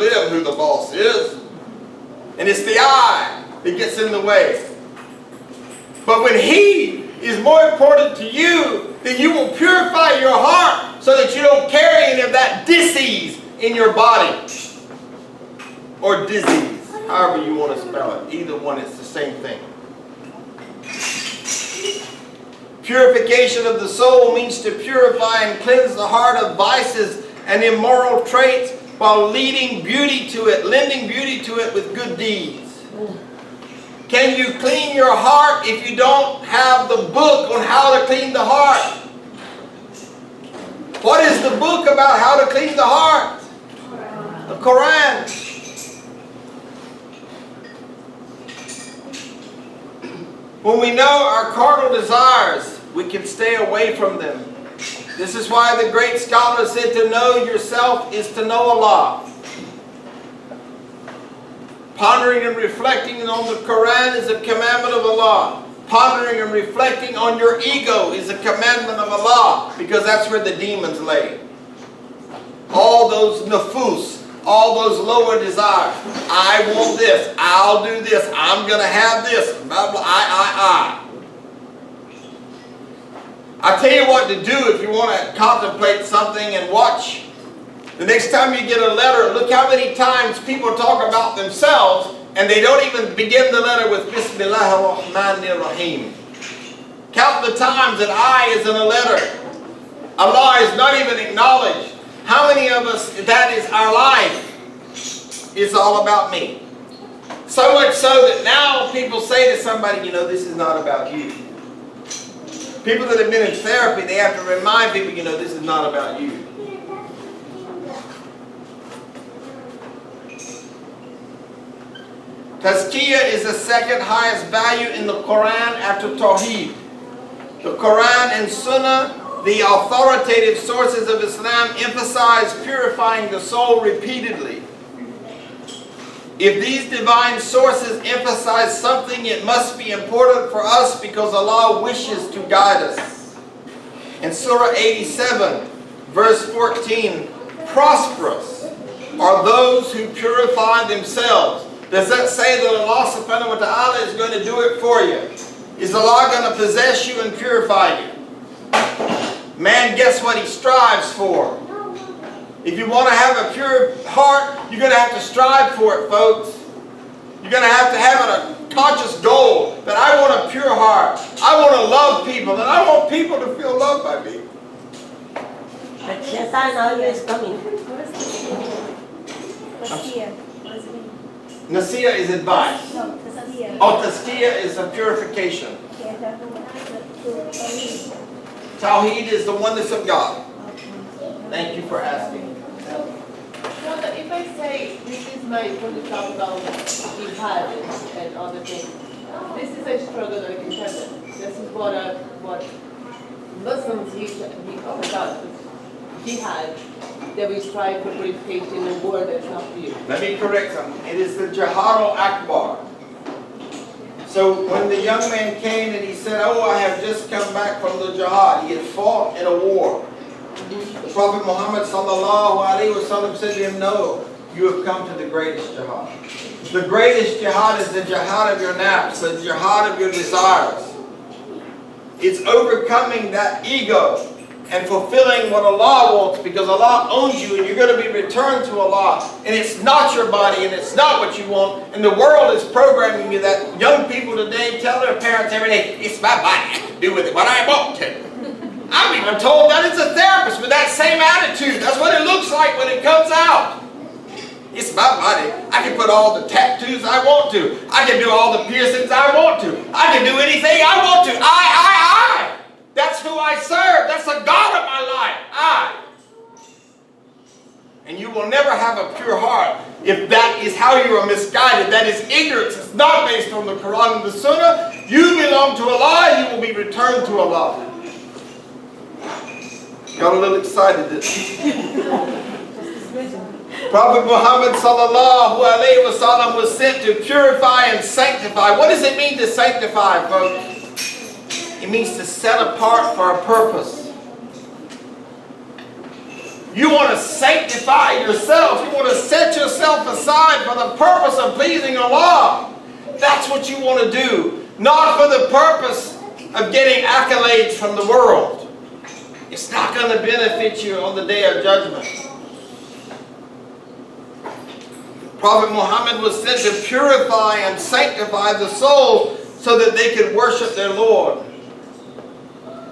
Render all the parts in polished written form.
them who the boss is. And it's the I that gets in the way. But when He is more important to you, then you will purify your heart so that you don't carry any of that disease in your body. Or disease, however you want to spell it. Either one, it's the same thing. Purification of the soul means to purify and cleanse the heart of vices and immoral traits while lending beauty to it with good deeds. Can you clean your heart if you don't have the book on how to clean the heart? What is the book about how to clean the heart? The Quran. When we know our carnal desires, we can stay away from them. This is why the great scholar said to know yourself is to know Allah. Pondering and reflecting on the Quran is a commandment of Allah. Pondering and reflecting on your ego is a commandment of Allah, because that's where the demons lay. All those nafus, all those lower desires. I want this. I'll do this. I'm going to have this. Blah, blah, I. I tell you what to do if you want to contemplate something and watch. The next time you get a letter, look how many times people talk about themselves and they don't even begin the letter with Bismillahir Rahmanir Rahim. Count the times that I is in a letter. Allah is not even acknowledged. How many of us, that is our life? It's all about me. So much so that now people say to somebody, you know, this is not about you. People that have been in therapy, they have to remind people, you know, this is not about you. Tazkiyah is the second highest value in the Quran after Tawheed. The Quran and Sunnah, the authoritative sources of Islam, emphasize purifying the soul repeatedly. If these divine sources emphasize something, it must be important for us because Allah wishes to guide us. In Surah 87, verse 14, prosperous are those who purify themselves. Does that say that Allah subhanahu wa ta'ala is going to do it for you? Is Allah going to possess you and purify you? Man gets what he strives for. If you want to have a pure heart, you're going to have to strive for it, folks. You're going to have a conscious goal that I want a pure heart. I want to love people, and I want people to feel loved by me. But Shaitan always coming. Nasiya is advice. No, Tazkiyah. Oh, Tazkiyah is a purification. Tawheed is the oneness of God. Thank you for asking. Well, if I say this is my, when you talk about jihad and other things, this is a struggle like in heaven. This is what Muslims oh my God, jihad, that we strive for purification and war that's not for you. Let me correct something. It is the Jihad al-Akbar. So when the young man came and he said, oh, I have just come back from the jihad. He had fought in a war. The Prophet Muhammad sallallahu alaihi wasallam said to him, no, you have come to the greatest jihad. The greatest jihad is the jihad of your nafs, the jihad of your desires. It's overcoming that ego and fulfilling what Allah wants, because Allah owns you and you're going to be returned to Allah. And it's not your body and it's not what you want. And the world is programming you that. Young people today tell their parents every day, it's my body, I can do with it what I want to. I'm even told that it's a therapist with that same attitude. That's what it looks like when it comes out. It's my body. I can put all the tattoos I want to. I can do all the piercings I want to. I can do anything I want to. I. That's who I serve. That's the God of my life. I. And you will never have a pure heart if that is how you are misguided. That is ignorance. It's not based on the Quran and the Sunnah. You belong to Allah. You will be returned to Allah. Got a little excited, didn't you? Prophet Muhammad sallallahu alaihi wasallam was sent to purify and sanctify. What does it mean to sanctify, folks? It means to set apart for a purpose. You want to sanctify yourself. You want to set yourself aside for the purpose of pleasing Allah. That's what you want to do. Not for the purpose of getting accolades from the world. It's not going to benefit you on the day of judgment. Prophet Muhammad was sent to purify and sanctify the soul so that they could worship their Lord.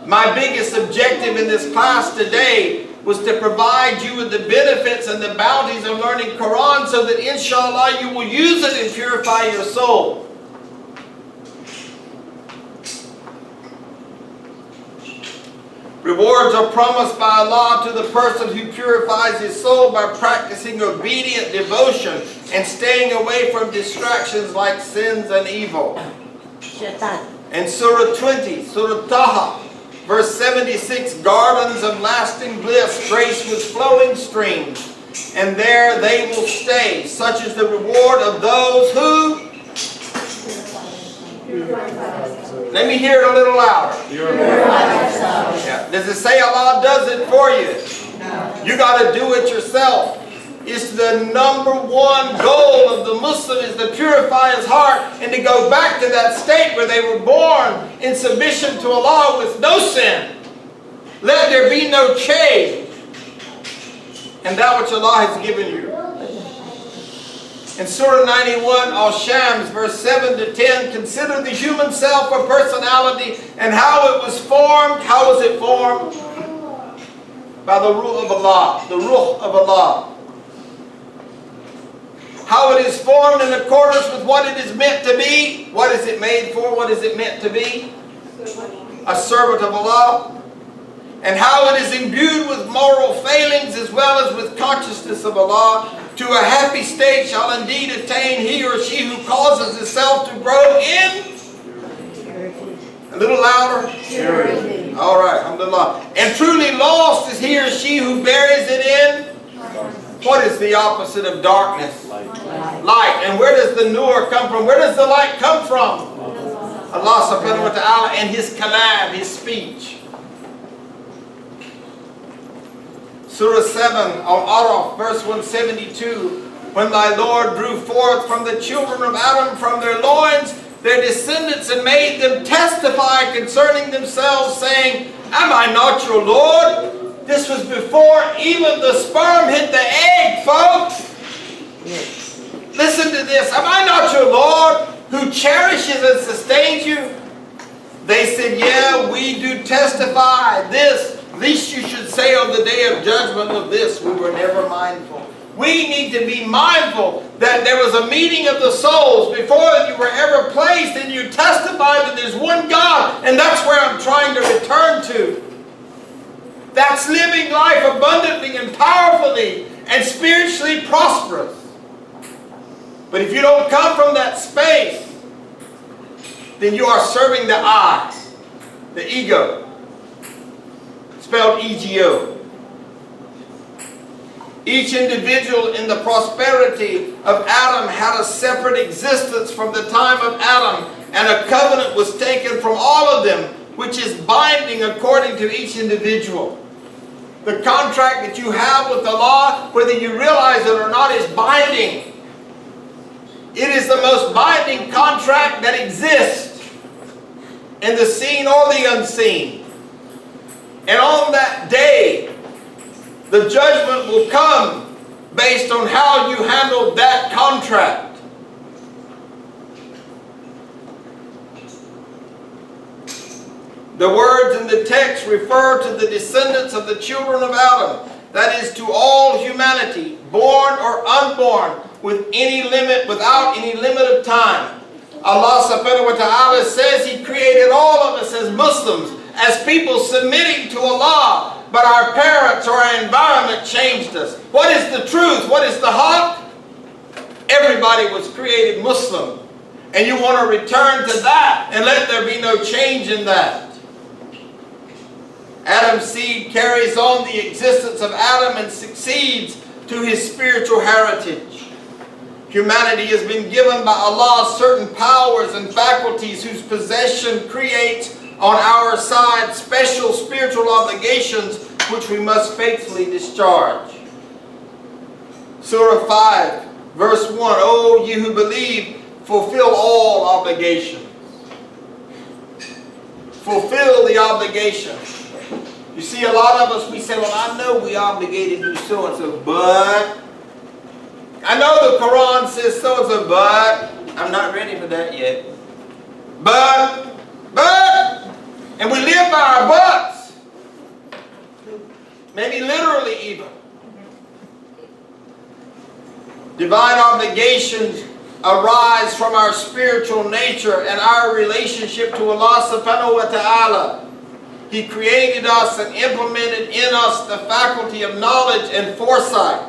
My biggest objective in this class today was to provide you with the benefits and the bounties of learning Quran so that inshallah you will use it and purify your soul. Rewards are promised by Allah to the person who purifies his soul by practicing obedient devotion and staying away from distractions like sins and evil. In Surah 20, Surah Taha, verse 76, gardens of lasting bliss graced with flowing streams, and there they will stay. Such is the reward of those who... Let me hear it a little louder. Yeah. Does it say Allah does it for you? No. You got to do it yourself. It's the number one goal of the Muslim is to purify his heart and to go back to that state where they were born in submission to Allah with no sin. Let there be no change. And that which Allah has given you. In Surah 91, Al-Shams, verse 7 to 10, consider the human self or personality and how it was formed. How was it formed? By the Ruh of Allah. The Ruh of Allah. How it is formed in accordance with what it is meant to be. What is it made for? What is it meant to be? A servant of Allah. And how it is imbued with moral failings as well as with consciousness of Allah. To a happy state shall indeed attain he or she who causes himself to grow in. A little louder. All right, alhamdulillah. And truly lost is he or she who buries it in. What is the opposite of darkness? Light. And where does the nur come from? Where does the light come from? Allah subhanahu wa ta'ala and His kalam, His speech. Surah 7, Al-Araf, verse 172. When thy Lord drew forth from the children of Adam from their loins their descendants and made them testify concerning themselves, saying, am I not your Lord? This was before even the sperm hit the egg, folks. Listen to this. Am I not your Lord who cherishes and sustains you? They said, yeah, we do testify this. Least you should say on the day of judgment of this, we were never mindful. We need to be mindful that there was a meeting of the souls before you were ever placed, and you testify that there's one God, and that's where I'm trying to return to. That's living life abundantly and powerfully and spiritually prosperous. But if you don't come from that space, then you are serving the I, the ego. Spelled ego. Each individual in the prosperity of Adam had a separate existence from the time of Adam, and a covenant was taken from all of them, which is binding according to each individual. The contract that you have with Allah, whether you realize it or not, is binding. It is the most binding contract that exists in the seen or the unseen. And on that day, the judgment will come based on how you handled that contract. The words in the text refer to the descendants of the children of Adam. That is, to all humanity, born or unborn, with any limit, without any limit of time. Allah subhanahu wa ta'ala says He created all of us as Muslims, as people submitting to Allah, but our parents or our environment changed us. What is the truth? What is the haqq? Everybody was created Muslim. And you want to return to that and let there be no change in that. Adam's seed carries on the existence of Adam and succeeds to his spiritual heritage. Humanity has been given by Allah certain powers and faculties whose possession creates on our side special spiritual obligations which we must faithfully discharge. Surah 5, verse 1, O you who believe, fulfill all obligations. Fulfill the obligation. You see, a lot of us, we say, well, I know we obligated to do so-and-so, but I know the Quran says so-and-so, but I'm not ready for that yet. But, and we live by our buts. Maybe literally even. Divine obligations arise from our spiritual nature and our relationship to Allah subhanahu wa ta'ala. He created us and implemented in us the faculty of knowledge and foresight.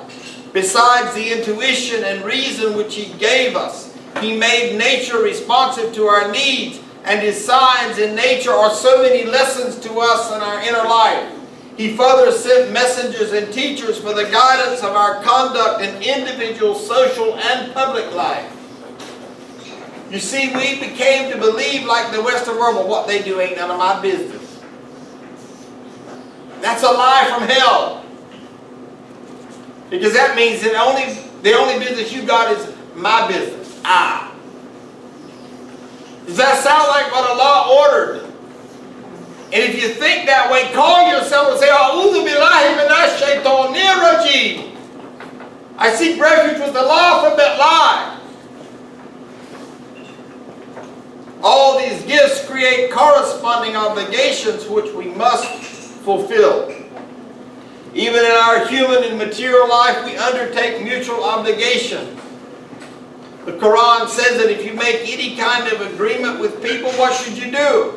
Besides the intuition and reason which He gave us, He made nature responsive to our needs, and His signs in nature are so many lessons to us in our inner life. He further sent messengers and teachers for the guidance of our conduct in individual, social, and public life. You see, we became to believe like the Western world, well, what they do ain't none of my business. That's a lie from hell. Because that means that the only business you got is my business. Does that sound like what Allah ordered? And if you think that way, call yourself and say, A'udhu billahi minash shaitanir rajim. I seek refuge with Allah from that lie. All these gifts create corresponding obligations which we must fulfill. Even in our human and material life, we undertake mutual obligations. The Quran says that if you make any kind of agreement with people, what should you do?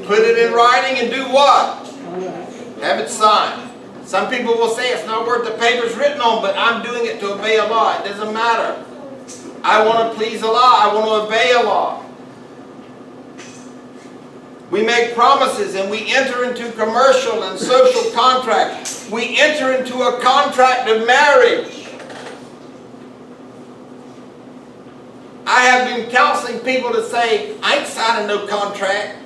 Put it in writing and do what? Have it signed. Some people will say it's not worth the paper's written on, but I'm doing it to obey Allah. It doesn't matter. I want to please Allah. I want to obey Allah. We make promises and we enter into commercial and social contracts. We enter into a contract of marriage. I have been counseling people to say, I ain't signing no contract.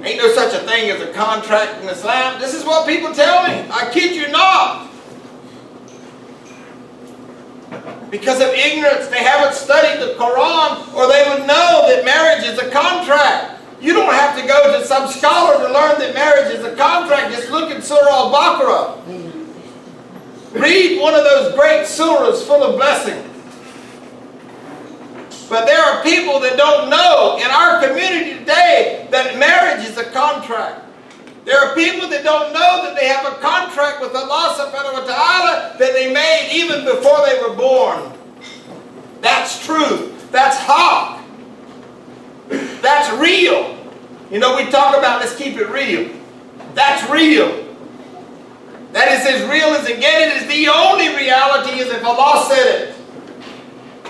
Ain't no such a thing as a contract in Islam. This is what people tell me. I kid you not. Because of ignorance, they haven't studied the Quran, or they would know that marriage is a contract. You don't have to go to some scholar to learn that marriage is a contract. Just look at Surah Baqarah. Read one of those great surahs full of blessings. But there are people that don't know in our community today that marriage is a contract. There are people that don't know that they have a contract with Allah subhanahu wa ta'ala that they made even before they were born. That's truth. That's haq. That's real. You know, we talk about let's keep it real. That's real. That is as real as it gets. It is the only reality is if Allah said it.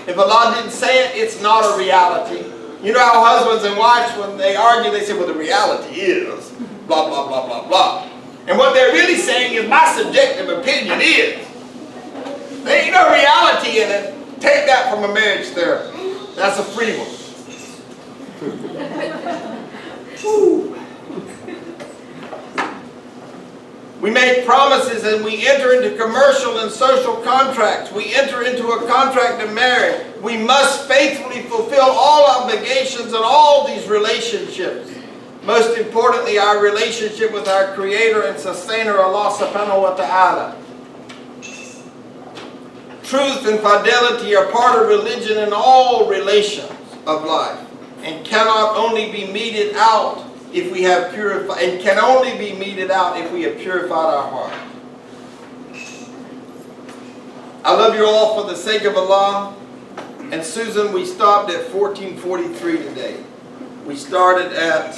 If Allah didn't say it, it's not a reality. You know how husbands and wives, when they argue, they say, well, the reality is blah, blah, blah, blah, blah. And what they're really saying is my subjective opinion is. There ain't no reality in it. Take that from a marriage therapist. That's a free one. We make promises and we enter into commercial and social contracts. We enter into a contract of marriage. We must faithfully fulfill all obligations in all these relationships. Most importantly, our relationship with our Creator and Sustainer, Allah subhanahu wa ta'ala. Truth and fidelity are part of religion in all relations of life, and cannot only be meted out if we have purified, and can only be meted out if we have purified our heart. I love you all for the sake of Allah. And Susan, we stopped at 1443 today. We started at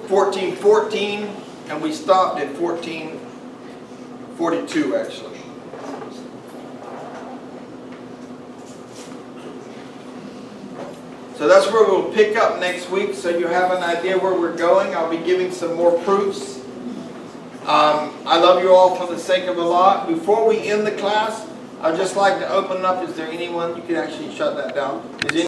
1414 and we stopped at 1442 actually. So that's where we'll pick up next week, so you have an idea where we're going. I'll be giving some more proofs. I love you all for the sake of Allah. Before we end the class, I'd just like to open up. Is there anyone? You can actually shut that down. Is